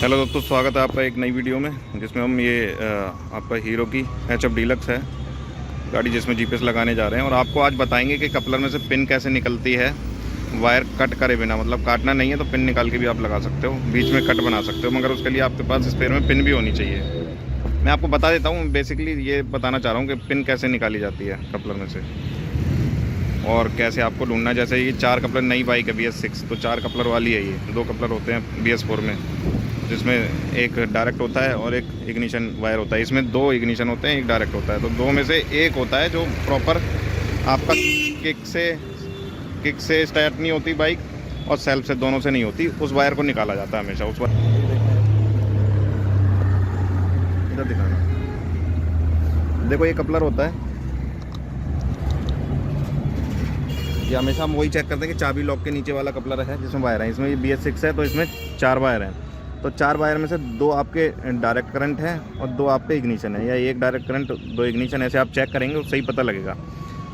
Hello दोस्तों, स्वागत है आपका एक नई वीडियो में जिसमें हम ये आपका हीरो की HF डीलक्स है गाड़ी जिसमें जीपीएस लगाने जा रहे हैं। और आपको आज बताएंगे कि कपलर में से पिन कैसे निकलती है वायर कट करे बिना। मतलब काटना नहीं है तो पिन निकाल के भी आप लगा सकते हो, बीच में कट बना सकते हो, मगर उसके लिए आपके पास स्पेयर में पिन भी होनी चाहिए। मैं आपको बता देता हूँ, बेसिकली ये बताना चाह रहा हूँ कि पिन कैसे निकाली जाती है कपलर में से और कैसे आपको ढूंढना। जैसे ये 4 कपलर नई बाइक है BS6, तो 4 कपलर वाली है। ये 2 कपलर होते हैं BS4 में, जिसमें एक डायरेक्ट होता है और एक इग्निशन वायर होता है। इसमें 2 इग्निशन होते हैं, एक डायरेक्ट होता है। तो 2 में से एक होता है जो प्रॉपर आपका किक से स्टार्ट नहीं होती बाइक और सेल्फ से, दोनों से नहीं होती। उस वायर को निकाला जाता है हमेशा। उस वायर इधर दिखाना, देखो ये कपलर होता है। ये हमेशा हम वही चेक करते हैं कि चाबी लॉक के नीचे वाला कपलर है जिसमें वायर है। इसमें ये BS6 है तो इसमें 4 वायर हैं। तो 4 वायर में से 2 आपके डायरेक्ट करंट हैं और 2 आपके इग्निशन है, या एक डायरेक्ट करंट 2 इग्निशन, ऐसे आप चेक करेंगे उससे ही पता लगेगा।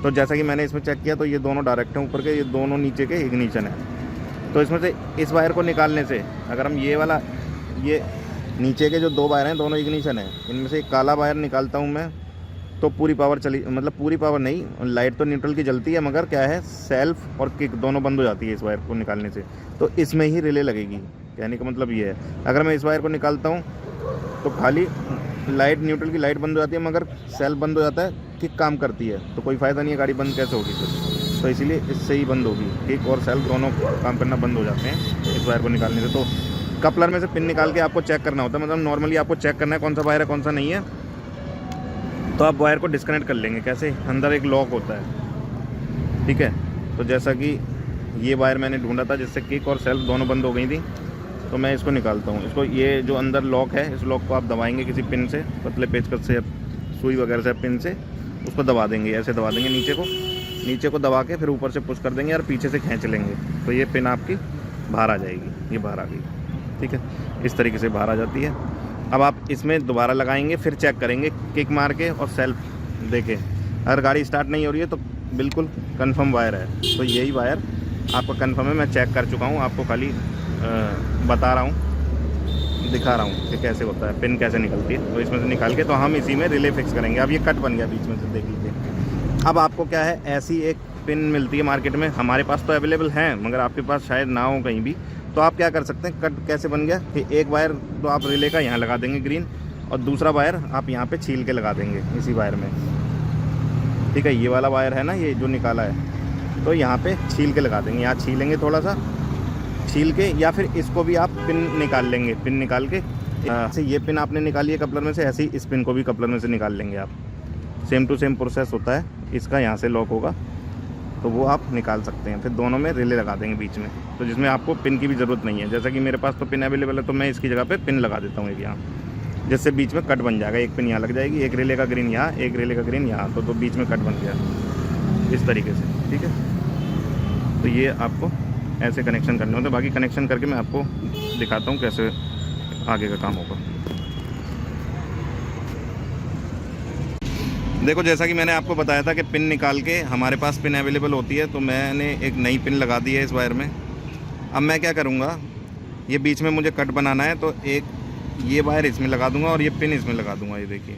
तो जैसा कि मैंने इसमें चेक किया तो ये दोनों डायरेक्ट हैं ऊपर के, ये दोनों नीचे के इग्निशन है। तो इसमें से इस वायर को निकालने से, अगर हम ये वाला, ये नीचे के जो 2 वायर हैं दोनों इग्निशन है, इनमें से एक काला वायर निकालता हूँ मैं तो पूरी पावर चली, मतलब पूरी पावर नहीं, लाइट तो न्यूट्रल की जलती है, मगर क्या है, सेल्फ और किक दोनों बंद हो जाती है इस वायर को निकालने से। तो इसमें ही रिले लगेगी। कहने का मतलब ये है, अगर मैं इस वायर को निकालता हूँ तो खाली लाइट, न्यूट्रल की लाइट बंद हो जाती है, मगर सेल्फ बंद हो जाता है, किक काम करती है। तो कोई फ़ायदा नहीं है, गाड़ी बंद कैसे होगी फिर। तो इसीलिए इससे ही बंद होगी, किक और सेल्फ दोनों काम करना बंद हो जाते हैं इस वायर को निकालने से। तो कपलर में से पिन निकाल के आपको चेक करना होता है। मतलब नॉर्मली आपको चेक करना है कौन सा वायर है कौन सा नहीं है। तो आप वायर को डिस्कनेक्ट कर लेंगे। कैसे, अंदर एक लॉक होता है, ठीक है। तो जैसा कि ये वायर मैंने ढूंढा था जिससे किक और सेल्फ दोनों बंद हो गई थी, तो मैं इसको निकालता हूँ। इसको, ये जो अंदर लॉक है, इस लॉक को आप दबाएंगे किसी पिन से, पतले पेचकस से, सुई वगैरह से, पिन से उसको दबा देंगे। ऐसे दबा देंगे नीचे को दबा के फिर ऊपर से पुश कर देंगे और पीछे से खींच लेंगे तो ये पिन आपकी बाहर आ जाएगी। ये बाहर आ गई, ठीक है, इस तरीके से बाहर आ जाती है। अब आप इसमें दोबारा लगाएंगे, फिर चेक करेंगे किक मार के और सेल्फ देके। अगर गाड़ी स्टार्ट नहीं हो रही है तो बिल्कुल कंफर्म वायर है। तो यही वायर आपका कंफर्म है, मैं चेक कर चुका हूँ, आपको खाली बता रहा हूँ, दिखा रहा हूँ कि कैसे होता है, पिन कैसे निकलती है। तो इसमें से निकाल के तो हम इसी में रिले फिक्स करेंगे। अब ये कट बन गया बीच में से, देख लीजिए। अब आपको क्या है, ऐसी एक पिन मिलती है मार्केट में, हमारे पास तो अवेलेबल है मगर आपके पास शायद ना हो कहीं भी। तो आप क्या कर सकते हैं, कट कैसे बन गया कि एक वायर तो आप रिले का यहाँ लगा देंगे ग्रीन, और दूसरा वायर आप यहाँ पे छील के लगा देंगे इसी वायर में, ठीक है। ये वाला वायर है ना, ये जो निकाला है, तो यहाँ पे छील के लगा देंगे। यहाँ छीलेंगे, थोड़ा सा छील के, या फिर इसको भी आप पिन निकाल लेंगे। पिन निकाल के ऐसे, ये पिन आपने निकाली है कपलर में से, ऐसे ही इस पिन को भी कपलर में से निकाल लेंगे आप। सेम टू सेम प्रोसेस होता है। इसका यहाँ से लॉक होगा तो वो आप निकाल सकते हैं। फिर दोनों में रिले लगा देंगे बीच में, तो जिसमें आपको पिन की भी ज़रूरत नहीं है। जैसा कि मेरे पास तो पिन अवेलेबल है तो मैं इसकी जगह पे पिन लगा देता हूँ एक यहाँ, जिससे बीच में कट बन जाएगा। एक पिन यहाँ लग जाएगी, एक रिले का ग्रीन यहाँ, एक रिले का ग्रीन यहाँ, तो बीच में कट बन गया इस तरीके से, ठीक है। तो ये आपको ऐसे कनेक्शन करने होते हैं। बाकी कनेक्शन करके मैं आपको दिखाता हूँ कैसे आगे का काम होगा। देखो, जैसा कि मैंने आपको बताया था कि पिन निकाल के हमारे पास पिन अवेलेबल होती है, तो मैंने एक नई पिन lगा दी है इस वायर में। अब मैं क्या करूँगा, ये बीच में मुझे कट बनाना है तो एक ये वायर इसमें लगा दूंगा और ये पिन इसमें लगा दूंगा। ये देखिए,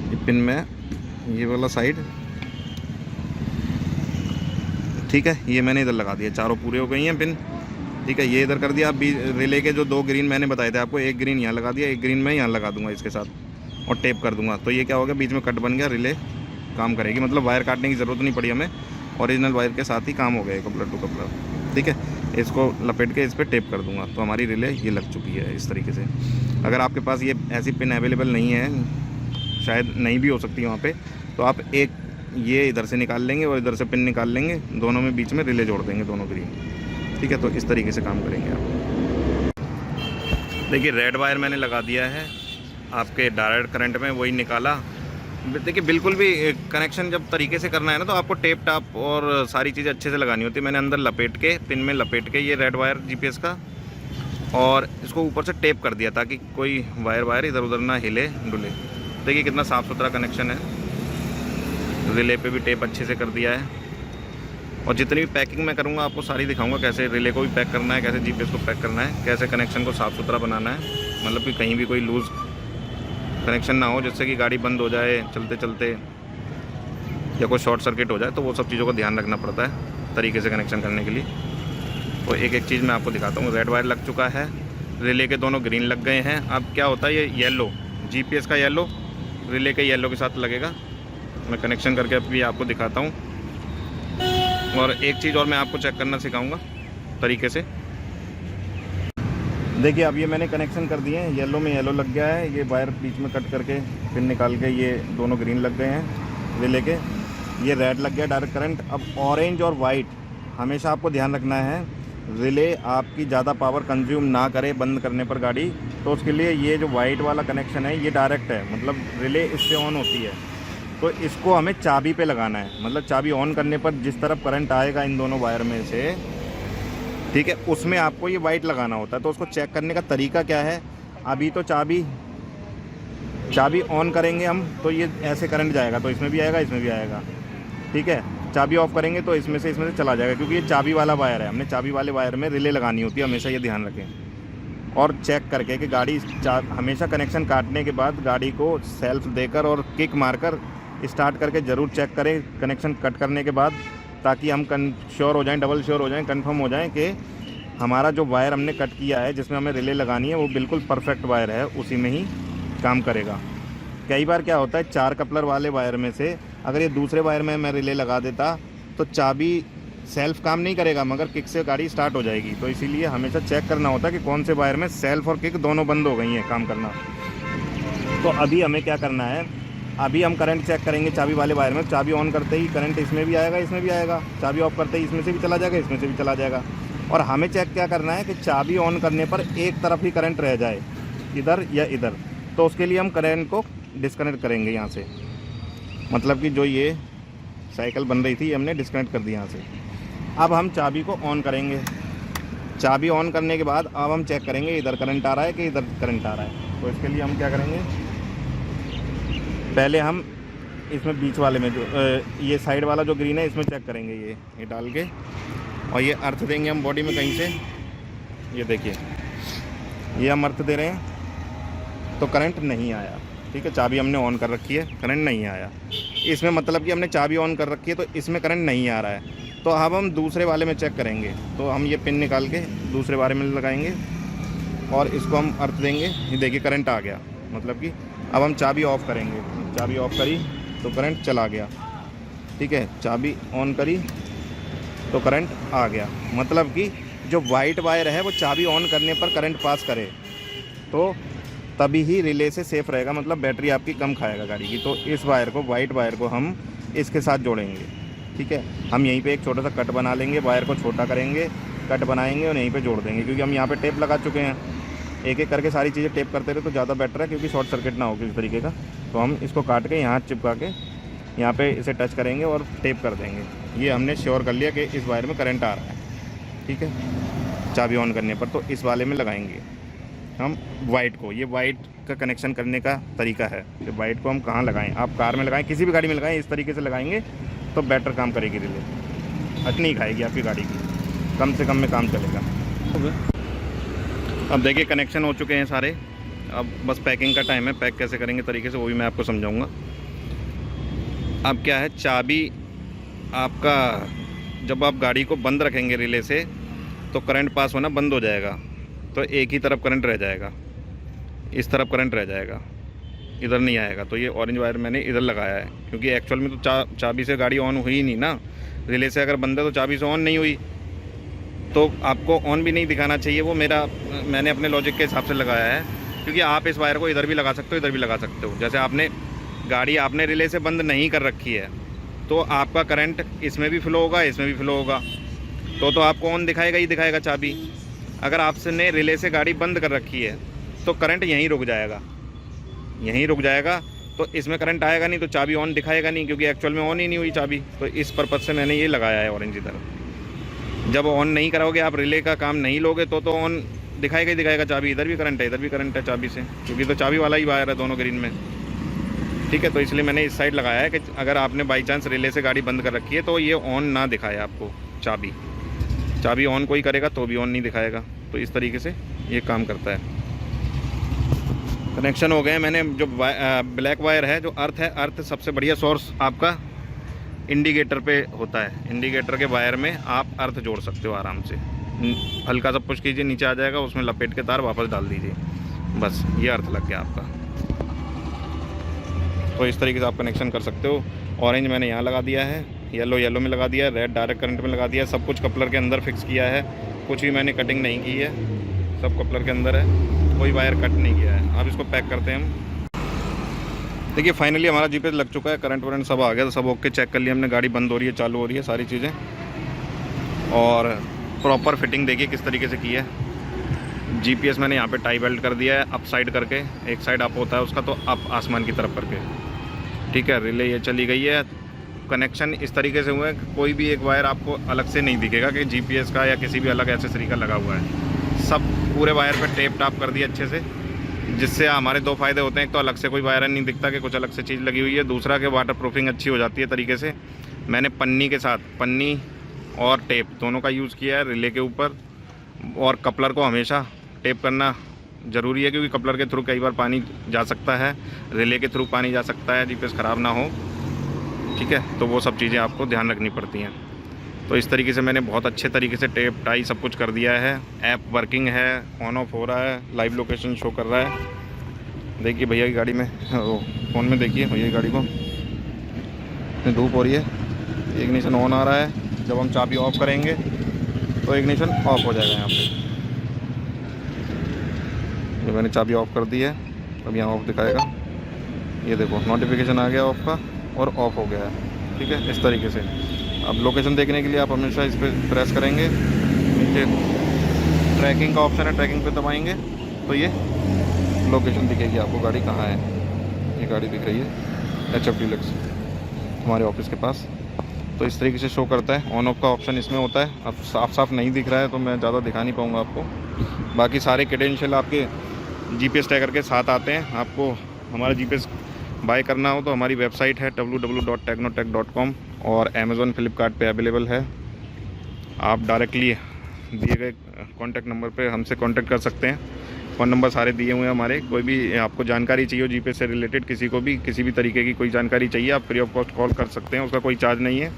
ये पिन में, ये वाला साइड, ठीक है, ये मैंने इधर लगा दिया। चारों पूरे हो गई हैं पिन, ठीक है। ये इधर कर दिया। अब रिले के जो 2 ग्रीन मैंने बताए थे आपको, एक ग्रीन यहाँ लगा दिया, एक ग्रीन मैं यहाँ लगा दूंगा इसके साथ और टेप कर दूंगा। तो ये क्या होगा, बीच में कट बन गया, रिले काम करेगी। मतलब वायर काटने की ज़रूरत नहीं पड़ी हमें, ओरिजिनल वायर के साथ ही काम हो गया कपलर टू कपलर, ठीक है। इसको लपेट के इस पर टेप कर दूंगा तो हमारी रिले ये लग चुकी है इस तरीके से। अगर आपके पास ये ऐसी पिन अवेलेबल नहीं है, शायद नहीं भी हो सकती वहाँ पर, तो आप एक ये इधर से निकाल लेंगे और इधर से पिन निकाल लेंगे, दोनों में बीच में रिले जोड़ देंगे, दोनों ग्रीन, ठीक है। तो इस तरीके से काम करेंगे आप। देखिए, रेड वायर मैंने लगा दिया है आपके डायरेक्ट करंट में, वही निकाला। देखिए, बिल्कुल भी कनेक्शन जब तरीके से करना है ना, तो आपको टेप टाप और सारी चीज़ें अच्छे से लगानी होती है। मैंने अंदर लपेट के, पिन में लपेट के ये रेड वायर जीपीएस का, और इसको ऊपर से टेप कर दिया ताकि कोई वायर इधर उधर ना हिले डुले। देखिए कितना साफ़ सुथरा कनेक्शन है। रिले पे भी टेप अच्छे से कर दिया है। और जितनी भी पैकिंग मैं करूँगा आपको सारी दिखाऊँगा, कैसे रिले को भी पैक करना है, कैसे GPS को पैक करना है, कैसे कनेक्शन को साफ़ सुथरा बनाना है, मतलब कि कहीं भी कोई लूज़ कनेक्शन ना हो जिससे कि गाड़ी बंद हो जाए चलते चलते या कोई शॉर्ट सर्किट हो जाए। तो वो सब चीज़ों का ध्यान रखना पड़ता है तरीके से कनेक्शन करने के लिए। तो एक एक चीज़ मैं आपको दिखाता हूँ। रेड वायर लग चुका है, रिले के दोनों ग्रीन लग गए हैं। अब क्या होता है, ये येलो GPS का येलो रिले के येलो के साथ लगेगा। मैं कनेक्शन करके अभी आपको दिखाता हूँ। और एक चीज़ और मैं आपको चेक करना सिखाऊंगा तरीके से। देखिए अब ये मैंने कनेक्शन कर दिए हैं, येलो में येलो लग गया है, ये वायर बीच में कट करके फिर निकाल के ये दोनों ग्रीन लग गए हैं रिले के, ये रेड लग गया डायरेक्ट करंट। अब ऑरेंज और वाइट हमेशा आपको ध्यान रखना है, रिले आपकी ज़्यादा पावर कंज्यूम ना करे बंद करने पर गाड़ी। तो उसके लिए ये जो वाइट वाला कनेक्शन है ये डायरेक्ट है, मतलब रिले इससे ऑन होती है। तो इसको हमें चाबी पे लगाना है, मतलब चाबी ऑन करने पर जिस तरफ करंट आएगा इन दोनों वायर में से, ठीक है, उसमें आपको ये वाइट लगाना होता है। तो उसको चेक करने का तरीका क्या है, अभी तो चाबी ऑन करेंगे हम तो ये ऐसे करंट जाएगा, तो इसमें भी आएगा इसमें भी आएगा, ठीक है। चाबी ऑफ करेंगे तो इसमें से चला जाएगा, क्योंकि ये चाबी वाला वायर है। हमने चाबी वाले वायर में रिले लगानी होती है, हमेशा ये ध्यान रखें। और चेक करके कि गाड़ी हमेशा कनेक्शन काटने के बाद गाड़ी को सेल्फ देकर और किक मारकर स्टार्ट करके ज़रूर चेक करें कनेक्शन कट करने के बाद, ताकि हम श्योर हो जाएं, डबल श्योर हो जाएं, कंफर्म हो जाएं कि हमारा जो वायर हमने कट किया है जिसमें हमें रिले लगानी है वो बिल्कुल परफेक्ट वायर है, उसी में ही काम करेगा। कई बार क्या होता है, 4 कपलर वाले वायर में से अगर ये दूसरे वायर में मैं रिले लगा देता तो चाबी सेल्फ काम नहीं करेगा, मगर किक से गाड़ी स्टार्ट हो जाएगी। तो इसीलिए हमेशा चेक करना होता है कि कौन से वायर में सेल्फ और किक दोनों बंद हो गई हैं काम करना। तो अभी हमें क्या करना है, अभी हम करंट चेक करेंगे चाबी वाले वायर में। चाबी ऑन करते ही करंट इसमें भी आएगा इसमें भी आएगा, चाबी ऑफ करते ही इसमें से भी चला जाएगा इसमें से भी चला जाएगा। और हमें चेक क्या करना है कि चाबी ऑन करने पर एक तरफ ही करंट रह जाए, इधर या इधर। तो उसके लिए हम करंट को डिस्कनेक्ट करेंगे यहाँ से, मतलब कि जो ये साइकिल बन रही थी हमने डिस्कनेक्ट कर दी यहाँ से। अब हम चाबी को ऑन करेंगे, चाबी ऑन करने के बाद अब हम चेक करेंगे इधर करंट आ रहा है कि इधर करंट आ रहा है। तो इसके लिए हम क्या करेंगे, पहले हम इसमें बीच वाले में जो ये साइड वाला जो ग्रीन है इसमें चेक करेंगे, ये डाल के, और ये अर्थ देंगे हम बॉडी में कहीं से। ये देखिए ये हम अर्थ दे रहे हैं तो करंट नहीं आया, ठीक है। चाबी हमने ऑन कर रखी है, करंट नहीं आया, इसमें मतलब कि हमने चाबी ऑन कर रखी है तो इसमें करंट नहीं आ रहा है। तो अब हम दूसरे वाले में चेक करेंगे, तो हम ये पिन निकाल के दूसरे वाले में लगाएंगे और इसको हम अर्थ देंगे। ये देखिए करंट आ गया, मतलब कि अब हम चाबी ऑफ़ करेंगे, चाबी ऑफ़ करी तो करंट चला गया, ठीक है। चाबी ऑन करी तो करंट आ गया, मतलब कि जो वाइट वायर है वो चाबी ऑन करने पर करंट पास करे तो तभी ही रिले से सेफ़ रहेगा, मतलब बैटरी आपकी कम खाएगा गाड़ी की। तो इस वायर को, वाइट वायर को हम इसके साथ जोड़ेंगे, ठीक है। हम यहीं पे एक छोटा सा कट बना लेंगे, वायर को छोटा करेंगे, कट बनाएंगे और यहीं पे जोड़ देंगे, क्योंकि हम यहाँ पे टेप लगा चुके हैं। एक एक करके सारी चीज़ें टेप करते रहे तो ज़्यादा बेटर है, क्योंकि शॉर्ट सर्किट ना हो किसी तरीके का। तो हम इसको काट के यहाँ चिपका के यहाँ पे इसे टच करेंगे और टेप कर देंगे। ये हमने श्योर कर लिया कि इस वायर में करंट आ रहा है, ठीक है। चाबी ऑन करने पर तो इस वाले में लगाएंगे हम वाइट को। ये वाइट का कनेक्शन करने का तरीका है कि वाइट को हम कहाँ लगाएं, आप कार में लगाएं, किसी भी गाड़ी में लगाएं, इस तरीके से लगाएंगे तो बेटर काम करेगी रिले, हट नहीं खाएगी आपकी गाड़ी की, कम से कम में काम चलेगा। अब देखिए कनेक्शन हो चुके हैं सारे, अब बस पैकिंग का टाइम है। पैक कैसे करेंगे तरीके से वो भी मैं आपको समझाऊंगा। अब क्या है, चाबी आपका जब आप गाड़ी को बंद रखेंगे रिले से तो करंट पास होना बंद हो जाएगा, तो एक ही तरफ करंट रह जाएगा, इस तरफ करंट रह जाएगा, इधर नहीं आएगा। तो ये ऑरेंज वायर मैंने इधर लगाया है, क्योंकि एक्चुअल में तो चाबी से गाड़ी ऑन हुई नहीं ना, रिले से अगर बंद है तो चाबी से ऑन नहीं हुई, तो आपको ऑन भी नहीं दिखाना चाहिए। वो मैंने अपने लॉजिक के हिसाब से लगाया है, क्योंकि आप इस वायर को इधर भी लगा सकते हो, इधर भी लगा सकते हो। जैसे गाड़ी आपने रिले से बंद नहीं कर रखी है तो आपका करंट इसमें भी फ्लो होगा, इसमें भी फ्लो होगा, तो आपको ऑन दिखाएगा ही दिखाएगा चाबी। अगर आपने रिले से गाड़ी बंद कर रखी है तो करंट यहीं रुक जाएगा, यहीं रुक जाएगा, तो इसमें करंट आएगा नहीं, तो चाबी ऑन दिखाएगा नहीं, क्योंकि एक्चुअल में ऑन ही नहीं हुई चाबी। तो इस पर्पज़ से मैंने ये लगाया है ऑरेंज इधर। जब ऑन नहीं कराओगे, आप रिले का काम नहीं लोगे तो ऑन दिखाएगा ही दिखाएगा चाबी, इधर भी करंट है, इधर भी करंट है चाबी से, क्योंकि तो चाबी वाला ही वायर है दोनों ग्रीन में। ठीक है, तो इसलिए मैंने इस साइड लगाया है कि अगर आपने बाई चांस रिले से गाड़ी बंद कर रखी है तो ये ऑन ना दिखाए आपको। चाबी ऑन कोई करेगा तो भी ऑन नहीं दिखाएगा। तो इस तरीके से ये काम करता है। कनेक्शन हो गए। मैंने जो ब्लैक वायर है, जो अर्थ है, अर्थ सबसे बढ़िया सोर्स आपका इंडिकेटर पे होता है। इंडिकेटर के वायर में आप अर्थ जोड़ सकते हो आराम से। हल्का सा पुश कीजिए, नीचे आ जाएगा, उसमें लपेट के तार वापस डाल दीजिए, बस ये अर्थ लग गया आपका। तो इस तरीके से आप कनेक्शन कर सकते हो। ऑरेंज मैंने यहाँ लगा दिया है, येलो में लगा दिया है, रेड डायरेक्ट करंट में लगा दिया है। सब कुछ कपलर के अंदर फिक्स किया है, कुछ भी मैंने कटिंग नहीं की है, सब कपलर के अंदर है, कोई वायर कट नहीं किया है। अब इसको पैक करते हैं हम। देखिए फाइनली हमारा जीपीएस लग चुका है, करंट वरंट सब आ गया, तो सब ओके चेक कर लिया हमने। गाड़ी बंद हो रही है, चालू हो रही है, सारी चीज़ें। और प्रॉपर फिटिंग देखिए किस तरीके से की है। जीपीएस मैंने यहाँ पे टाई बेल्ट कर दिया है, अप साइड करके। एक साइड अप होता है उसका, तो अप आसमान की तरफ करके, ठीक है। रिले ये चली गई है। कनेक्शन इस तरीके से हुआ है कि कोई भी एक वायर आपको अलग से नहीं दिखेगा कि जीपीएस का या किसी भी अलग एसेसरी का लगा हुआ है। सब पूरे वायर पे टेप टाप कर दिया अच्छे से, जिससे हमारे दो फ़ायदे होते हैं। एक तो अलग से कोई वायर नहीं दिखता कि कुछ अलग से चीज़ लगी हुई है। दूसरा कि वाटर प्रूफिंग अच्छी हो जाती है तरीके से। मैंने पन्नी के साथ, पन्नी और टेप दोनों का यूज़ किया है रिले के ऊपर। और कपलर को हमेशा टेप करना ज़रूरी है, क्योंकि कपलर के थ्रू कई बार पानी जा सकता है, रिले के थ्रू पानी जा सकता है, जीपीएस ख़राब ना हो, ठीक है। तो वो सब चीज़ें आपको ध्यान रखनी पड़ती हैं। तो इस तरीके से मैंने बहुत अच्छे तरीके से टेप टाई सब कुछ कर दिया है। ऐप वर्किंग है, ऑन ऑफ हो रहा है, लाइव लोकेशन शो कर रहा है। देखिए भैया की गाड़ी में, फ़ोन में देखिए भैया की गाड़ी को, इतनी धूप हो रही है, इग्निशन ऑन आ रहा है। जब हम चाबी ऑफ करेंगे तो इग्निशन ऑफ हो जाएगा। यहाँ पे ये मैंने चाबी ऑफ कर दी है, अब यहाँ ऑफ दिखाएगा। ये देखो नोटिफिकेशन आ गया ऑफ का, और ऑफ हो गया है, ठीक है। इस तरीके से अब लोकेशन देखने के लिए आप हमेशा इस पर प्रेस करेंगे, नीचे ट्रैकिंग का ऑप्शन है, ट्रैकिंग पे दबाएंगे तो ये लोकेशन दिखेगी आपको, गाड़ी कहाँ है। ये गाड़ी दिख रही है HF डीलक्स हमारे ऑफिस के पास। तो इस तरीके से शो करता है। ऑन ऑफ का ऑप्शन इसमें होता है। अब साफ नहीं दिख रहा है तो मैं ज़्यादा दिखा नहीं पाऊँगा आपको। बाकी सारे क्रेडेंशियल आपके जीपीएस ट्रैकर के साथ आते हैं। आपको हमारा जीपीएस बाय करना हो तो हमारी वेबसाइट है www.technotech.com, और अमेज़ॉन फ्लिपकार्ट पे अवेलेबल है। आप डायरेक्टली दिए गए कॉन्टैक्ट नंबर पे हमसे कॉन्टैक्ट कर सकते हैं। फ़ोन नंबर सारे दिए हुए हैं हमारे। कोई भी आपको जानकारी चाहिए हो जीपीएस से रिलेटेड, किसी को भी किसी भी तरीके की कोई जानकारी चाहिए, आप फ्री ऑफ कॉस्ट कॉल कर सकते हैं, उसका कोई चार्ज नहीं है।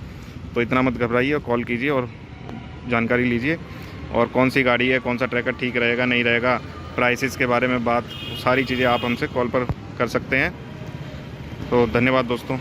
तो इतना मत घबराइए, कॉल कीजिए और जानकारी लीजिए। और कौन सी गाड़ी है, कौन सा ट्रैकर ठीक रहेगा नहीं रहेगा, प्राइसेस के बारे में बात, सारी चीज़ें आप हमसे कॉल पर कर सकते हैं। तो धन्यवाद दोस्तों।